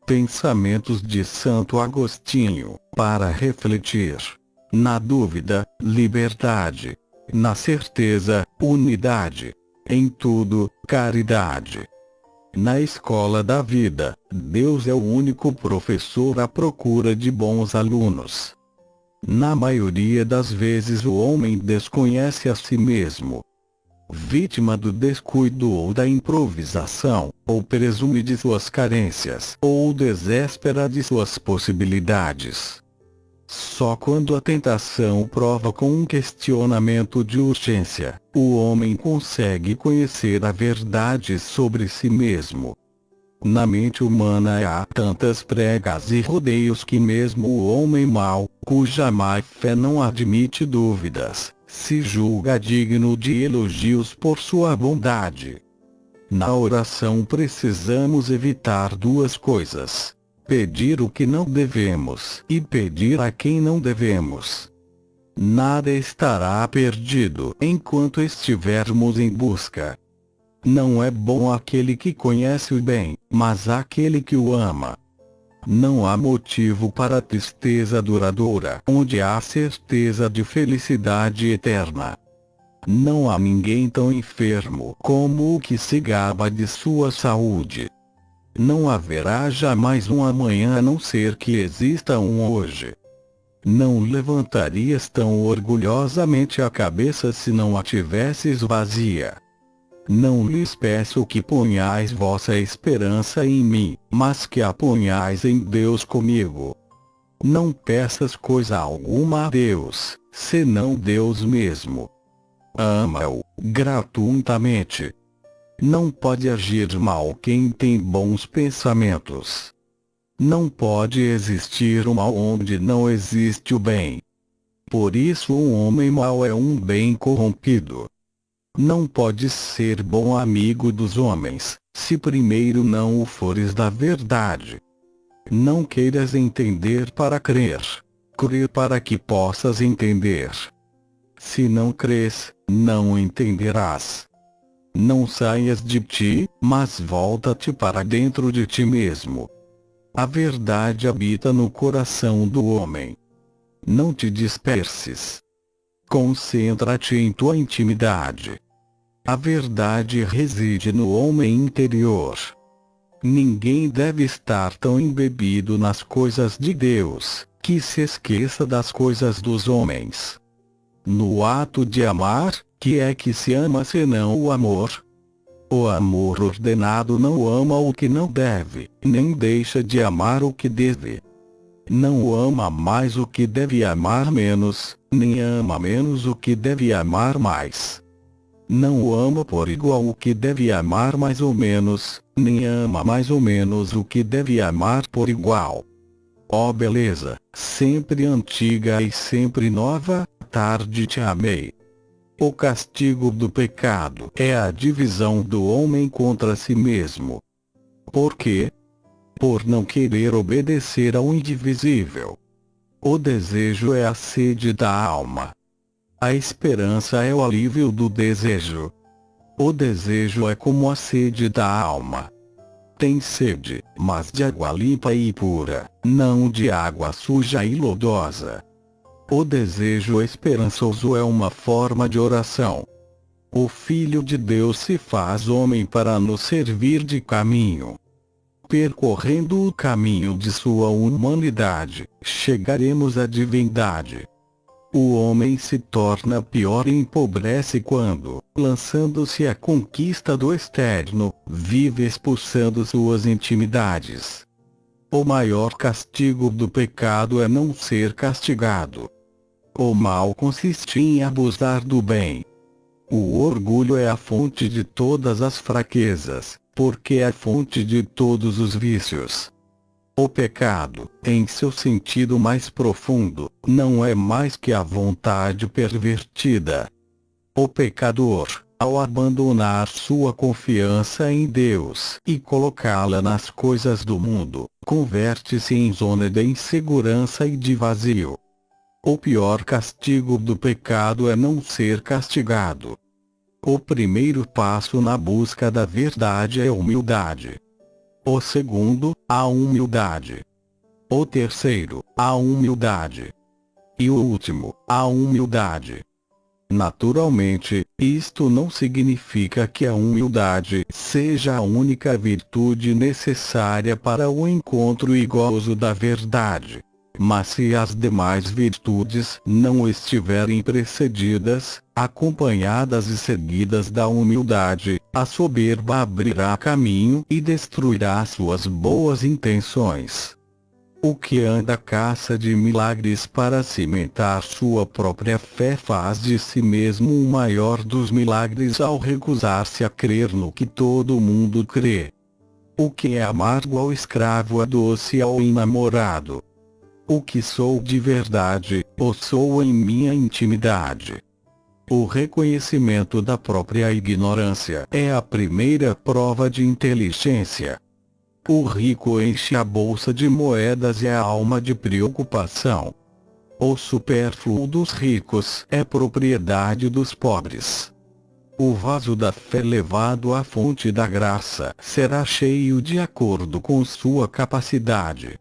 Pensamentos de Santo Agostinho, para refletir. Na dúvida, liberdade. Na certeza, unidade. Em tudo, caridade. Na escola da vida, Deus é o único professor à procura de bons alunos. Na maioria das vezes o homem desconhece a si mesmo. Vítima do descuido ou da improvisação, ou presume de suas carências, ou desespera de suas possibilidades. Só quando a tentação provoca um questionamento de urgência, o homem consegue conhecer a verdade sobre si mesmo. Na mente humana há tantas pregas e rodeios que mesmo o homem mau, cuja má fé não admite dúvidas, se julga digno de elogios por sua bondade. Na oração precisamos evitar duas coisas: pedir o que não devemos e pedir a quem não devemos. Nada estará perdido enquanto estivermos em busca. Não é bom aquele que conhece o bem, mas aquele que o ama. Não há motivo para tristeza duradoura onde há certeza de felicidade eterna. Não há ninguém tão enfermo como o que se gaba de sua saúde. Não haverá jamais um amanhã a não ser que exista um hoje. Não levantarias tão orgulhosamente a cabeça se não a tivesses vazia. Não lhes peço que ponhais vossa esperança em mim, mas que a ponhais em Deus comigo. Não peças coisa alguma a Deus, senão Deus mesmo. Ama-o, gratuitamente. Não pode agir mal quem tem bons pensamentos. Não pode existir o mal onde não existe o bem. Por isso um homem mau é um bem corrompido. Não podes ser bom amigo dos homens, se primeiro não o fores da verdade. Não queiras entender para crer. Crer para que possas entender. Se não crês, não entenderás. Não saias de ti, mas volta-te para dentro de ti mesmo. A verdade habita no coração do homem. Não te disperses. Concentra-te em tua intimidade. A verdade reside no homem interior. Ninguém deve estar tão embebido nas coisas de Deus, que se esqueça das coisas dos homens. No ato de amar, que é que se ama senão o amor? O amor ordenado não ama o que não deve, nem deixa de amar o que deve. Não ama mais o que deve amar menos, nem ama menos o que deve amar mais. Não o ama por igual o que deve amar mais ou menos, nem ama mais ou menos o que deve amar por igual. Ó beleza, sempre antiga e sempre nova, tarde te amei. O castigo do pecado é a divisão do homem contra si mesmo. Por quê? Por não querer obedecer ao indivisível. O desejo é a sede da alma. A esperança é o alívio do desejo. O desejo é como a sede da alma. Tem sede, mas de água limpa e pura, não de água suja e lodosa. O desejo esperançoso é uma forma de oração. O Filho de Deus se faz homem para nos servir de caminho. Percorrendo o caminho de sua humanidade, chegaremos à divindade. O homem se torna pior e empobrece quando, lançando-se à conquista do externo, vive expulsando suas intimidades. O maior castigo do pecado é não ser castigado. O mal consiste em abusar do bem. O orgulho é a fonte de todas as fraquezas, porque é a fonte de todos os vícios. O pecado, em seu sentido mais profundo, não é mais que a vontade pervertida. O pecador, ao abandonar sua confiança em Deus e colocá-la nas coisas do mundo, converte-se em zona de insegurança e de vazio. O pior castigo do pecado é não ser castigado. O primeiro passo na busca da verdade é humildade. O segundo, a humildade. O terceiro, a humildade. E o último, a humildade. Naturalmente, isto não significa que a humildade seja a única virtude necessária para o encontro e gozo da verdade. Mas se as demais virtudes não estiverem precedidas, acompanhadas e seguidas da humildade, a soberba abrirá caminho e destruirá suas boas intenções. O que anda à caça de milagres para cimentar sua própria fé faz de si mesmo o maior dos milagres ao recusar-se a crer no que todo mundo crê. O que é amargo ao escravo é doce ao enamorado. O que sou de verdade, o sou em minha intimidade. O reconhecimento da própria ignorância é a primeira prova de inteligência. O rico enche a bolsa de moedas e a alma de preocupação. O supérfluo dos ricos é propriedade dos pobres. O vaso da fé levado à fonte da graça será cheio de acordo com sua capacidade.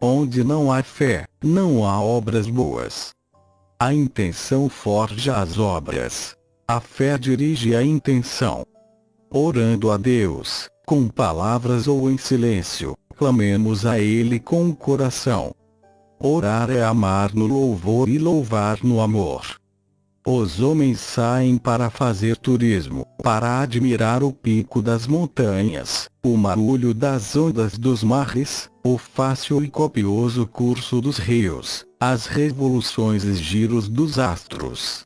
Onde não há fé, não há obras boas. A intenção forja as obras. A fé dirige a intenção. Orando a Deus, com palavras ou em silêncio, clamemos a Ele com o coração. Orar é amar no louvor e louvar no amor. Os homens saem para fazer turismo, para admirar o pico das montanhas, o marulho das ondas dos mares, o fácil e copioso curso dos rios, as revoluções e giros dos astros.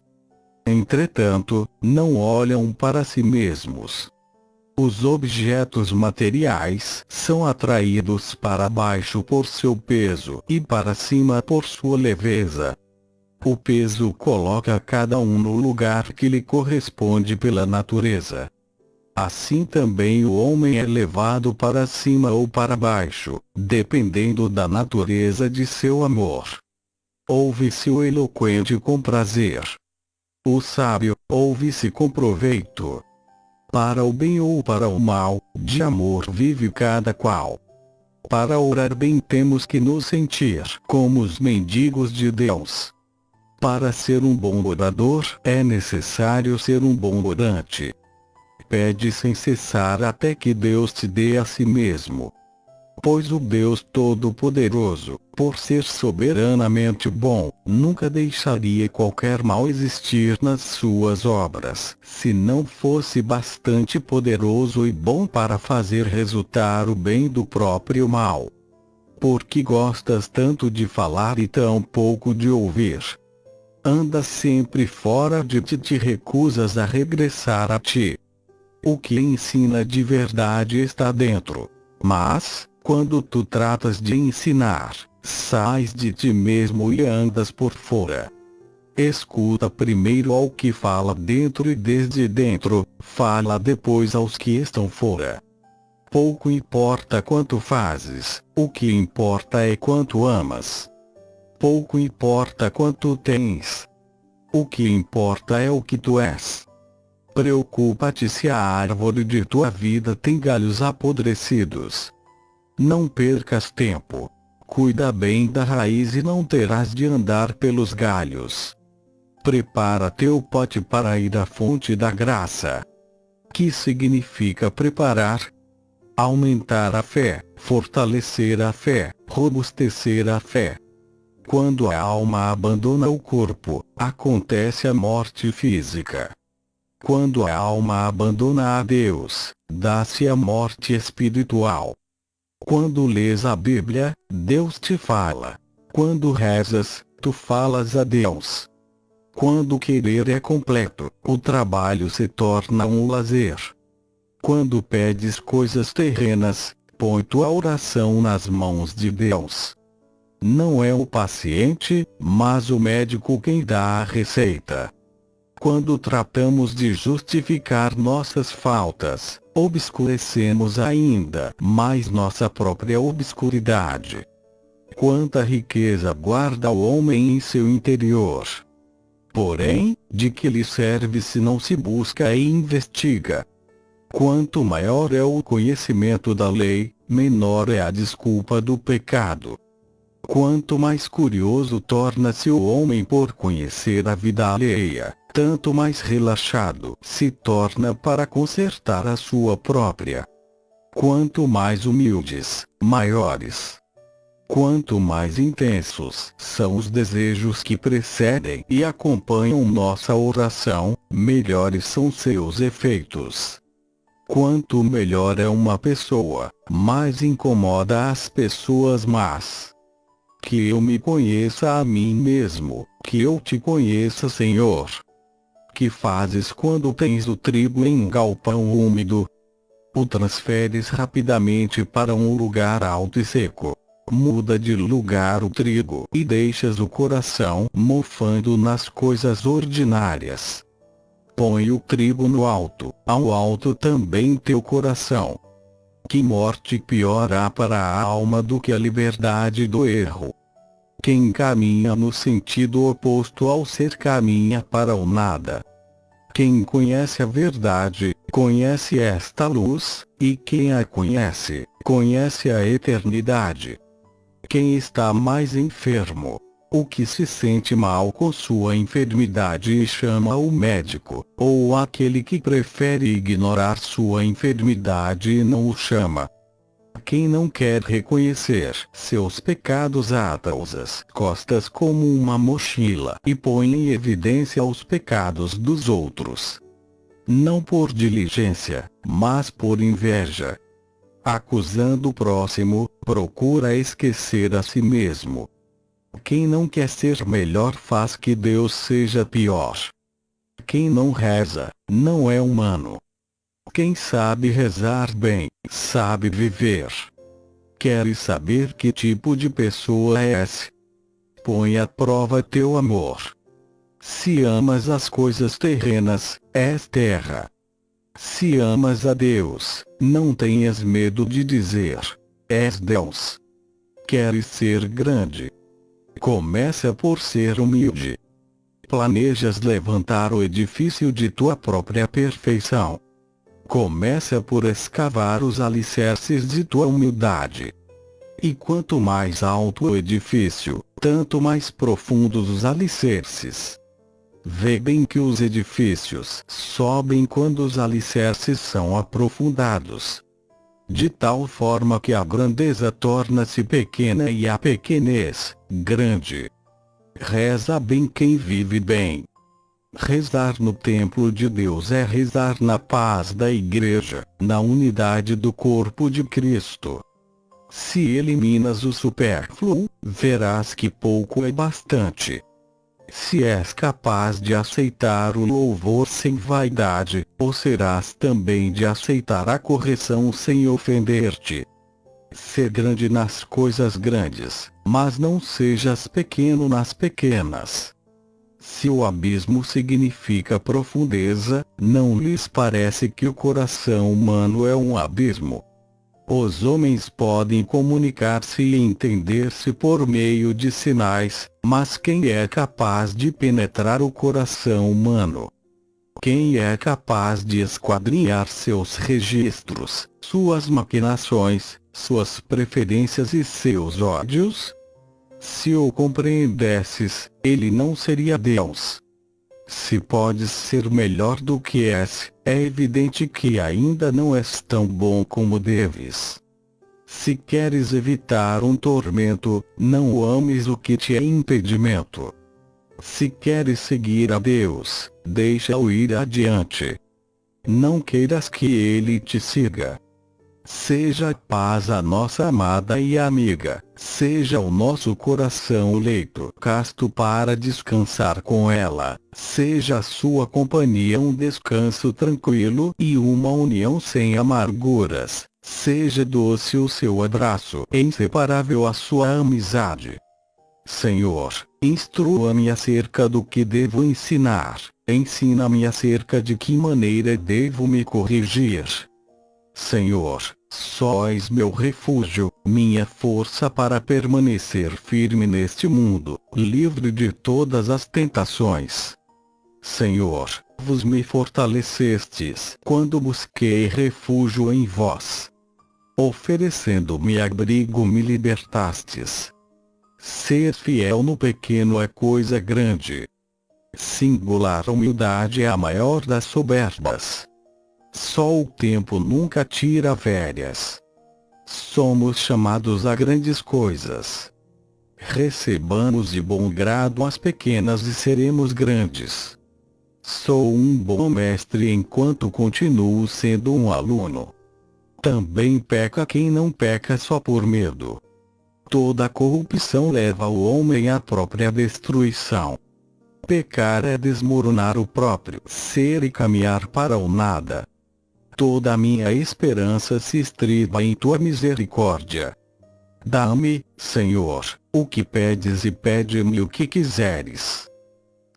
Entretanto, não olham para si mesmos. Os objetos materiais são atraídos para baixo por seu peso e para cima por sua leveza. O peso coloca cada um no lugar que lhe corresponde pela natureza. Assim também o homem é levado para cima ou para baixo, dependendo da natureza de seu amor. Ouve-se o eloquente com prazer. O sábio, ouve-se com proveito. Para o bem ou para o mal, de amor vive cada qual. Para orar bem temos que nos sentir como os mendigos de Deus. Para ser um bom orador, é necessário ser um bom orante. Pede sem cessar até que Deus te dê a si mesmo. Pois o Deus Todo-Poderoso, por ser soberanamente bom, nunca deixaria qualquer mal existir nas suas obras, se não fosse bastante poderoso e bom para fazer resultar o bem do próprio mal. Por que gostas tanto de falar e tão pouco de ouvir? Andas sempre fora de ti e te recusas a regressar a ti. O que ensina de verdade está dentro. Mas, quando tu tratas de ensinar, sais de ti mesmo e andas por fora. Escuta primeiro ao que fala dentro e desde dentro, fala depois aos que estão fora. Pouco importa quanto fazes, o que importa é quanto amas. Pouco importa quanto tens. O que importa é o que tu és. Preocupa-te se a árvore de tua vida tem galhos apodrecidos. Não percas tempo. Cuida bem da raiz e não terás de andar pelos galhos. Prepara teu pote para ir à fonte da graça. Que significa preparar? Aumentar a fé, fortalecer a fé, robustecer a fé. Quando a alma abandona o corpo, acontece a morte física. Quando a alma abandona a Deus, dá-se a morte espiritual. Quando lês a Bíblia, Deus te fala. Quando rezas, tu falas a Deus. Quando o querer é completo, o trabalho se torna um lazer. Quando pedes coisas terrenas, põe tua oração nas mãos de Deus. Não é o paciente, mas o médico quem dá a receita. Quando tratamos de justificar nossas faltas, obscurecemos ainda mais nossa própria obscuridade. Quanta riqueza guarda o homem em seu interior! Porém, de que lhe serve se não se busca e investiga? Quanto maior é o conhecimento da lei, menor é a desculpa do pecado. Quanto mais curioso torna-se o homem por conhecer a vida alheia, tanto mais relaxado se torna para consertar a sua própria. Quanto mais humildes, maiores. Quanto mais intensos são os desejos que precedem e acompanham nossa oração, melhores são seus efeitos. Quanto melhor é uma pessoa, mais incomoda as pessoas más. Que eu me conheça a mim mesmo, que eu te conheça, Senhor. Que fazes quando tens o trigo em um galpão úmido? O transferes rapidamente para um lugar alto e seco. Muda de lugar o trigo e deixas o coração mofando nas coisas ordinárias. Põe o trigo no alto, ao alto também teu coração. Que morte pior há para a alma do que a liberdade do erro? Quem caminha no sentido oposto ao ser caminha para o nada. Quem conhece a verdade, conhece esta luz, e quem a conhece, conhece a eternidade. Quem está mais enfermo, o que se sente mal com sua enfermidade e chama o médico, ou aquele que prefere ignorar sua enfermidade e não o chama? Quem não quer reconhecer seus pecados ata-os às costas como uma mochila e põe em evidência os pecados dos outros. Não por diligência, mas por inveja. Acusando o próximo, procura esquecer a si mesmo. Quem não quer ser melhor faz que Deus seja pior. Quem não reza, não é humano. Quem sabe rezar bem, sabe viver. Queres saber que tipo de pessoa és? Põe à prova teu amor. Se amas as coisas terrenas, és terra. Se amas a Deus, não tenhas medo de dizer: és Deus. Queres ser grande? Começa por ser humilde. Planejas levantar o edifício de tua própria perfeição. Começa por escavar os alicerces de tua humildade. E quanto mais alto o edifício, tanto mais profundos os alicerces. Vê bem que os edifícios sobem quando os alicerces são aprofundados. De tal forma que a grandeza torna-se pequena e a pequenez, grande. Reza bem quem vive bem. Rezar no templo de Deus é rezar na paz da Igreja, na unidade do corpo de Cristo. Se eliminas o supérfluo, verás que pouco é bastante. Se és capaz de aceitar o louvor sem vaidade, ou serás também de aceitar a correção sem ofender-te. Ser grande nas coisas grandes, mas não sejas pequeno nas pequenas. Se o abismo significa profundeza, não lhes parece que o coração humano é um abismo? Os homens podem comunicar-se e entender-se por meio de sinais, mas quem é capaz de penetrar o coração humano? Quem é capaz de esquadrinhar seus registros, suas maquinações, suas preferências e seus ódios? Se o compreendesses, ele não seria Deus. Se podes ser melhor do que és, é evidente que ainda não és tão bom como deves. Se queres evitar um tormento, não ames o que te é impedimento. Se queres seguir a Deus, deixa-o ir adiante. Não queiras que ele te siga. Seja a paz a nossa amada e amiga, seja o nosso coração o leito casto para descansar com ela, seja a sua companhia um descanso tranquilo e uma união sem amarguras, seja doce o seu abraço e inseparável a sua amizade. Senhor, instrua-me acerca do que devo ensinar, ensina-me acerca de que maneira devo me corrigir. Senhor, sóis meu refúgio, minha força para permanecer firme neste mundo, livre de todas as tentações. Senhor, vos me fortalecestes quando busquei refúgio em vós. Oferecendo-me abrigo me libertastes. Ser fiel no pequeno é coisa grande. Singular humildade é a maior das soberbas. Só o tempo nunca tira férias. Somos chamados a grandes coisas. Recebamos de bom grado as pequenas e seremos grandes. Sou um bom mestre enquanto continuo sendo um aluno. Também peca quem não peca só por medo. Toda corrupção leva o homem à própria destruição. Pecar é desmoronar o próprio ser e caminhar para o nada. Toda a minha esperança se estriba em tua misericórdia. Dá-me, Senhor, o que pedes e pede-me o que quiseres.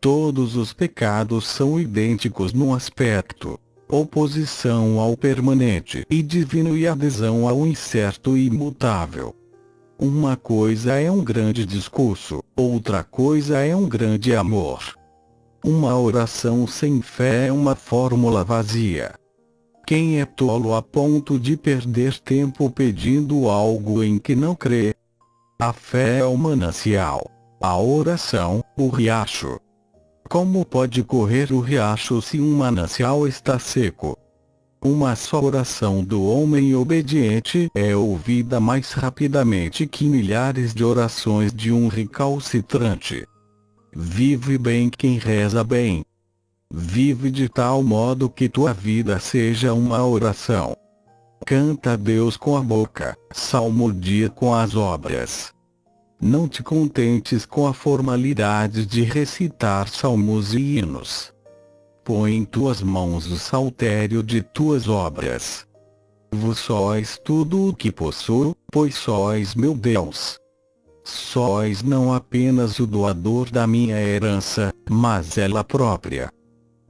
Todos os pecados são idênticos num aspecto: oposição ao permanente e divino e adesão ao incerto e imutável. Uma coisa é um grande discurso, outra coisa é um grande amor. Uma oração sem fé é uma fórmula vazia. Quem é tolo a ponto de perder tempo pedindo algo em que não crê? A fé é o manancial, a oração, o riacho. Como pode correr o riacho se um manancial está seco? Uma só oração do homem obediente é ouvida mais rapidamente que milhares de orações de um recalcitrante. Vive bem quem reza bem. Vive de tal modo que tua vida seja uma oração. Canta a Deus com a boca, salmodia com as obras. Não te contentes com a formalidade de recitar salmos e hinos. Põe em tuas mãos o saltério de tuas obras. Vós sois tudo o que possuo, pois sois meu Deus. Sois não apenas o doador da minha herança, mas ela própria.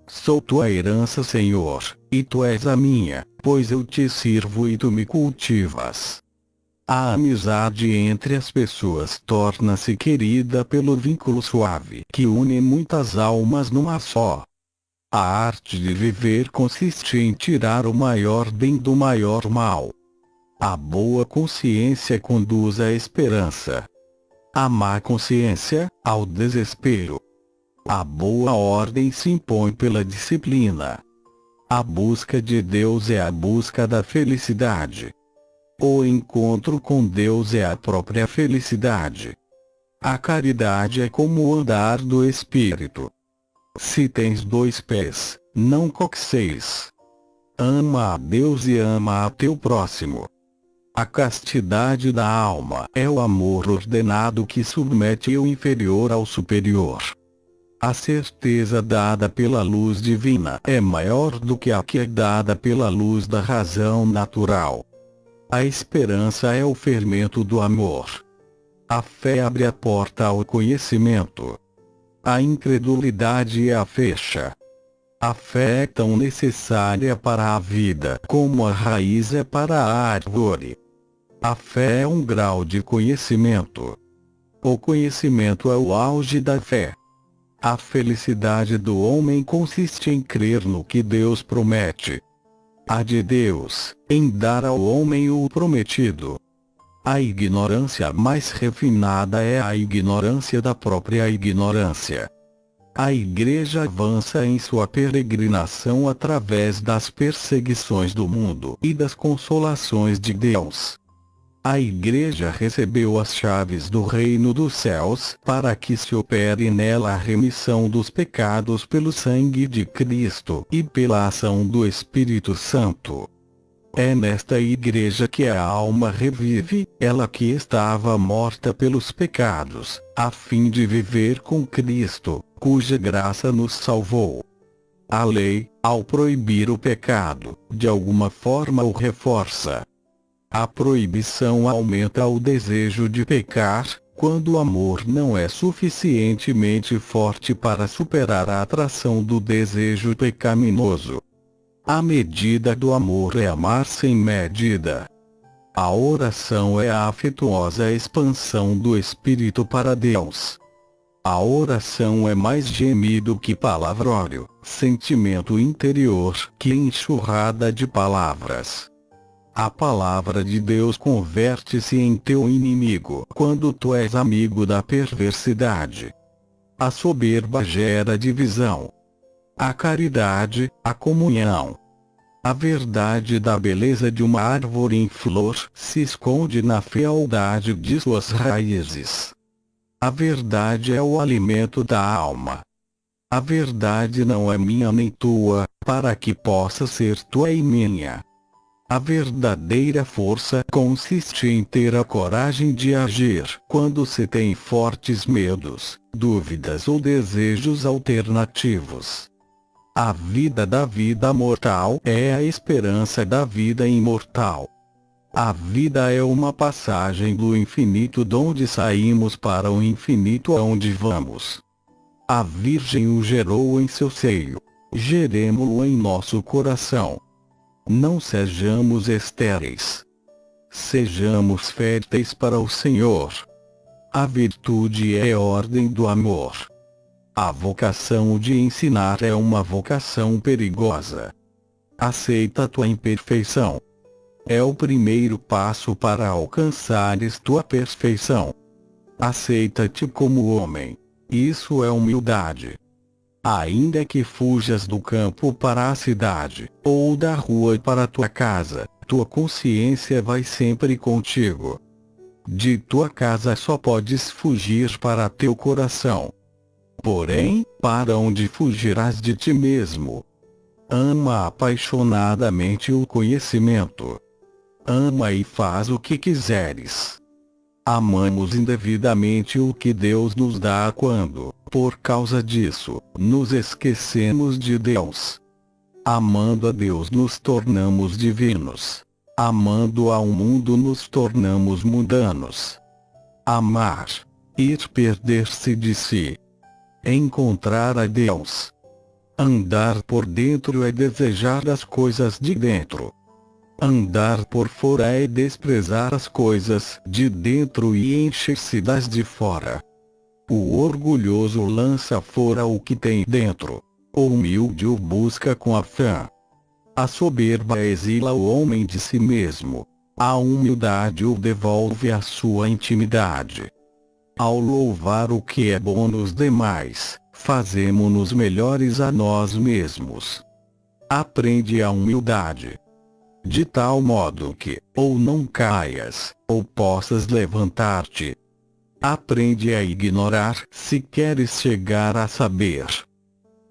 Sou tua herança, Senhor, e tu és a minha, pois eu te sirvo e tu me cultivas. A amizade entre as pessoas torna-se querida pelo vínculo suave que une muitas almas numa só. A arte de viver consiste em tirar o maior bem do maior mal. A boa consciência conduz à esperança. A má consciência, ao desespero. A boa ordem se impõe pela disciplina. A busca de Deus é a busca da felicidade. O encontro com Deus é a própria felicidade. A caridade é como o andar do Espírito. Se tens 2 pés, não coxeis. Ama a Deus e ama a teu próximo. A castidade da alma é o amor ordenado que submete o inferior ao superior. A certeza dada pela luz divina é maior do que a que é dada pela luz da razão natural. A esperança é o fermento do amor. A fé abre a porta ao conhecimento. A incredulidade a fecha. A fé é tão necessária para a vida como a raiz é para a árvore. A fé é um grau de conhecimento. O conhecimento é o auge da fé. A felicidade do homem consiste em crer no que Deus promete. A de Deus, em dar ao homem o prometido. A ignorância mais refinada é a ignorância da própria ignorância. A Igreja avança em sua peregrinação através das perseguições do mundo e das consolações de Deus. A Igreja recebeu as chaves do reino dos céus para que se opere nela a remissão dos pecados pelo sangue de Cristo e pela ação do Espírito Santo. É nesta Igreja que a alma revive, ela que estava morta pelos pecados, a fim de viver com Cristo, cuja graça nos salvou. A lei, ao proibir o pecado, de alguma forma o reforça. A proibição aumenta o desejo de pecar, quando o amor não é suficientemente forte para superar a atração do desejo pecaminoso. A medida do amor é amar sem medida. A oração é a afetuosa expansão do Espírito para Deus. A oração é mais gemido que palavrório, sentimento interior que enxurrada de palavras. A palavra de Deus converte-se em teu inimigo quando tu és amigo da perversidade. A soberba gera divisão. A caridade, a comunhão. A verdade da beleza de uma árvore em flor se esconde na fealdade de suas raízes. A verdade é o alimento da alma. A verdade não é minha nem tua, para que possa ser tua e minha. A verdadeira força consiste em ter a coragem de agir quando se tem fortes medos, dúvidas ou desejos alternativos. A vida da vida mortal é a esperança da vida imortal. A vida é uma passagem do infinito donde saímos para o infinito aonde vamos. A Virgem o gerou em seu seio. Geremo-lo em nosso coração. Não sejamos estéreis. Sejamos férteis para o Senhor. A virtude é ordem do amor. A vocação de ensinar é uma vocação perigosa. Aceita tua imperfeição. É o primeiro passo para alcançares tua perfeição. Aceita-te como homem. Isso é humildade. Ainda que fujas do campo para a cidade, ou da rua para tua casa, tua consciência vai sempre contigo. De tua casa só podes fugir para teu coração. Porém, para onde fugirás de ti mesmo? Ama apaixonadamente o conhecimento. Ama e faz o que quiseres. Amamos indevidamente o que Deus nos dá quando, por causa disso, nos esquecemos de Deus. Amando a Deus nos tornamos divinos. Amando ao mundo nos tornamos mundanos. Amar. Ir perder-se de si. Encontrar a Deus. Andar por dentro é desejar as coisas de dentro. Andar por fora é desprezar as coisas de dentro e encher-se das de fora. O orgulhoso lança fora o que tem dentro. O humilde o busca com afã. A soberba exila o homem de si mesmo. A humildade o devolve à sua intimidade. Ao louvar o que é bom nos demais, fazemo-nos melhores a nós mesmos. Aprende a humildade. De tal modo que, ou não caias, ou possas levantar-te. Aprende a ignorar se queres chegar a saber.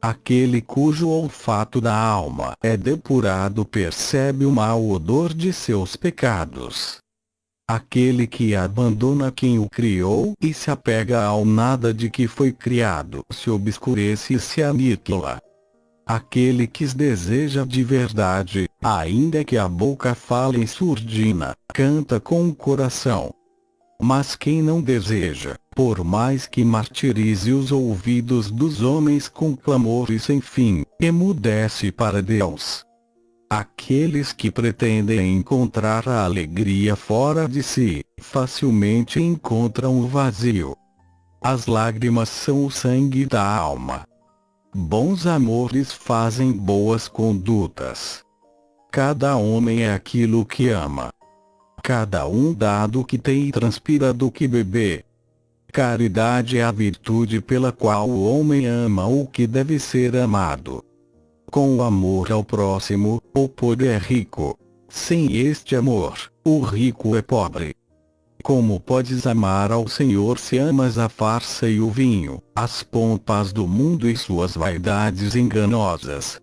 Aquele cujo olfato da alma é depurado percebe o mau odor de seus pecados. Aquele que abandona quem o criou e se apega ao nada de que foi criado se obscurece e se aniquila. Aquele que deseja de verdade, ainda que a boca fale em surdina, canta com o coração. Mas quem não deseja, por mais que martirize os ouvidos dos homens com clamores sem fim, emudece para Deus. Aqueles que pretendem encontrar a alegria fora de si, facilmente encontram o vazio. As lágrimas são o sangue da alma. Bons amores fazem boas condutas. Cada homem é aquilo que ama. Cada um dá do que tem e transpira do que bebe. Caridade é a virtude pela qual o homem ama o que deve ser amado. Com o amor ao próximo, o pobre é rico. Sem este amor, o rico é pobre. Como podes amar ao Senhor se amas a farsa e o vinho, as pompas do mundo e suas vaidades enganosas?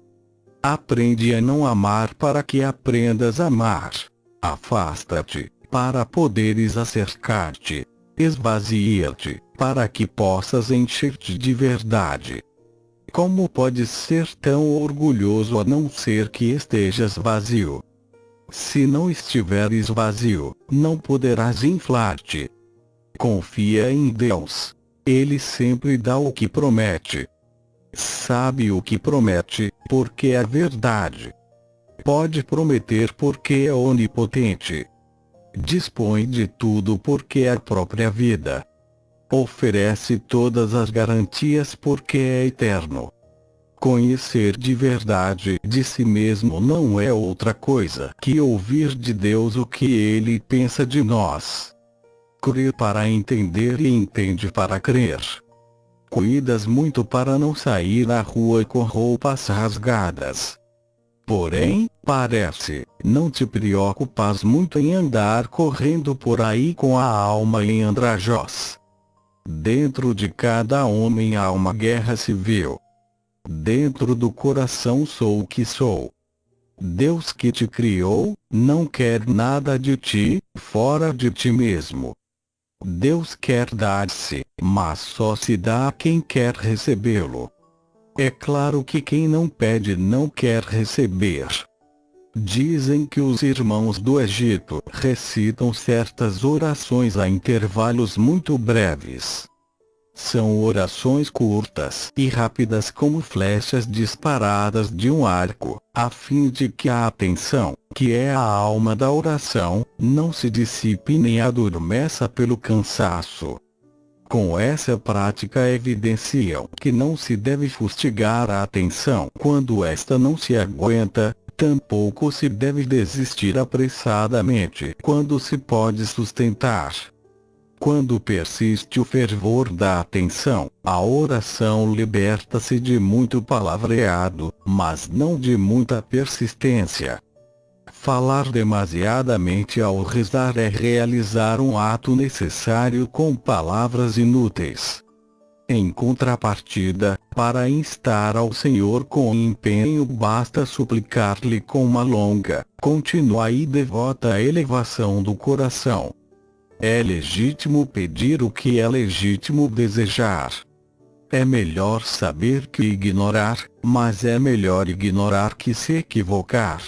Aprende a não amar para que aprendas a amar. Afasta-te, para poderes acercar-te. Esvazia-te, para que possas encher-te de verdade. Como podes ser tão orgulhoso a não ser que estejas vazio? Se não estiveres vazio, não poderás inflar-te. Confia em Deus. Ele sempre dá o que promete. Sabe o que promete, porque é verdade. Pode prometer porque é onipotente. Dispõe de tudo porque é a própria vida. Oferece todas as garantias porque é eterno. Conhecer de verdade de si mesmo não é outra coisa que ouvir de Deus o que Ele pensa de nós. Crer para entender e entende para crer. Cuidas muito para não sair à rua com roupas rasgadas. Porém, parece, não te preocupas muito em andar correndo por aí com a alma em andrajós. Dentro de cada homem há uma guerra civil. Dentro do coração sou o que sou. Deus que te criou, não quer nada de ti, fora de ti mesmo. Deus quer dar-se, mas só se dá a quem quer recebê-lo. É claro que quem não pede não quer receber. Dizem que os irmãos do Egito recitam certas orações a intervalos muito breves. São orações curtas e rápidas como flechas disparadas de um arco, a fim de que a atenção, que é a alma da oração, não se dissipe nem adormeça pelo cansaço. Com essa prática evidenciam que não se deve fustigar a atenção quando esta não se aguenta, tampouco se deve desistir apressadamente quando se pode sustentar. Quando persiste o fervor da atenção, a oração liberta-se de muito palavreado, mas não de muita persistência. Falar demasiadamente ao rezar é realizar um ato necessário com palavras inúteis. Em contrapartida, para instar ao Senhor com empenho basta suplicar-lhe com uma longa, contínua e devota elevação do coração. É legítimo pedir o que é legítimo desejar. É melhor saber que ignorar, mas é melhor ignorar que se equivocar.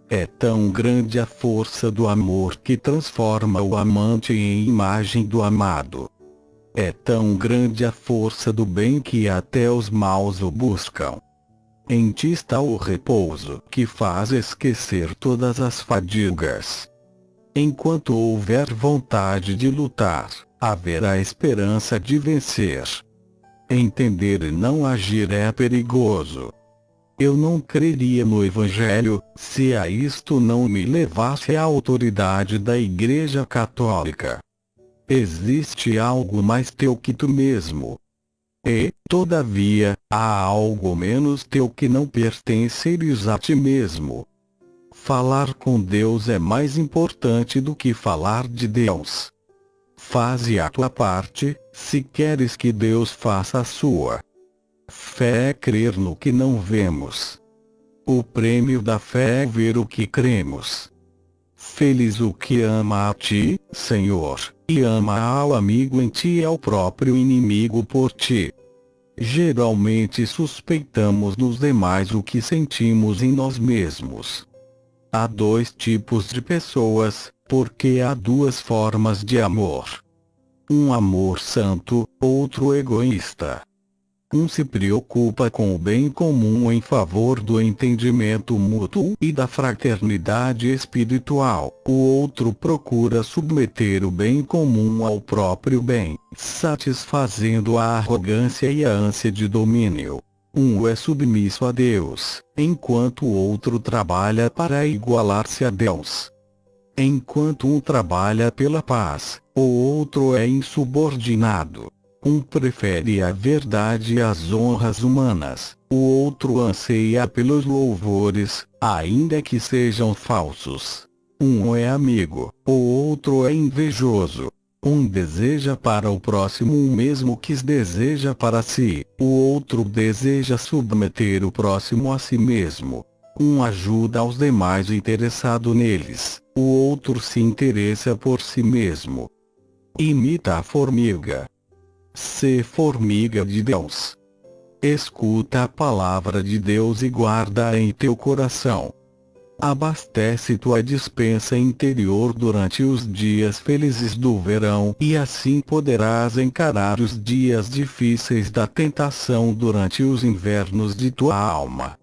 É tão grande a força do amor que transforma o amante em imagem do amado. É tão grande a força do bem que até os maus o buscam. Em ti está o repouso que faz esquecer todas as fadigas. Enquanto houver vontade de lutar, haverá esperança de vencer. Entender e não agir é perigoso. Eu não creria no Evangelho, se a isto não me levasse a autoridade da Igreja Católica. Existe algo mais teu que tu mesmo. E, todavia, há algo menos teu que não pertenceres a ti mesmo. Falar com Deus é mais importante do que falar de Deus. Faze a tua parte, se queres que Deus faça a sua. Fé é crer no que não vemos. O prêmio da fé é ver o que cremos. Feliz o que ama a ti, Senhor, e ama ao amigo em ti e ao próprio inimigo por ti. Geralmente suspeitamos nos demais o que sentimos em nós mesmos. Há dois tipos de pessoas, porque há duas formas de amor. Um amor santo, outro egoísta. Um se preocupa com o bem comum em favor do entendimento mútuo e da fraternidade espiritual. O outro procura submeter o bem comum ao próprio bem, satisfazendo a arrogância e a ânsia de domínio. Um é submisso a Deus, enquanto o outro trabalha para igualar-se a Deus. Enquanto um trabalha pela paz, o outro é insubordinado. Um prefere a verdade e as honras humanas, o outro anseia pelos louvores, ainda que sejam falsos. Um é amigo, o outro é invejoso. Um deseja para o próximo o mesmo que deseja para si, o outro deseja submeter o próximo a si mesmo. Um ajuda aos demais interessado neles, o outro se interessa por si mesmo. Imita a formiga. Sê formiga de Deus. Escuta a palavra de Deus e guarda-a em teu coração. Abastece tua despensa interior durante os dias felizes do verão e assim poderás encarar os dias difíceis da tentação durante os invernos de tua alma.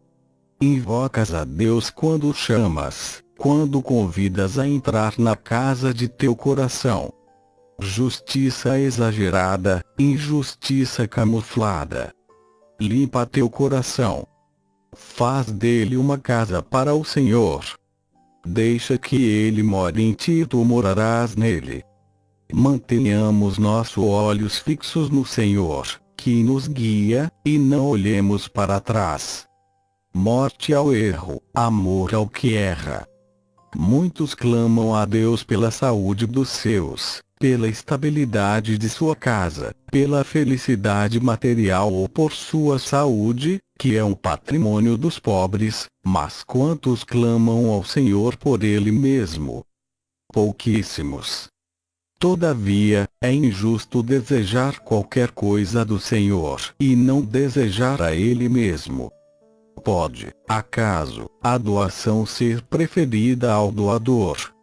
Invocas a Deus quando chamas, quando convidas a entrar na casa de teu coração. justiça exagerada, injustiça camuflada. Limpa teu coração. Faz dele uma casa para o Senhor. Deixa que ele more em ti e tu morarás nele. Mantenhamos nossos olhos fixos no Senhor, que nos guia, e não olhemos para trás. Morte ao erro, amor ao que erra. Muitos clamam a Deus pela saúde dos seus, pela estabilidade de sua casa, pela felicidade material ou por sua saúde, que é um patrimônio dos pobres, mas quantos clamam ao Senhor por Ele mesmo? Pouquíssimos. Todavia, é injusto desejar qualquer coisa do Senhor e não desejar a Ele mesmo. Pode, acaso, a doação ser preferida ao doador?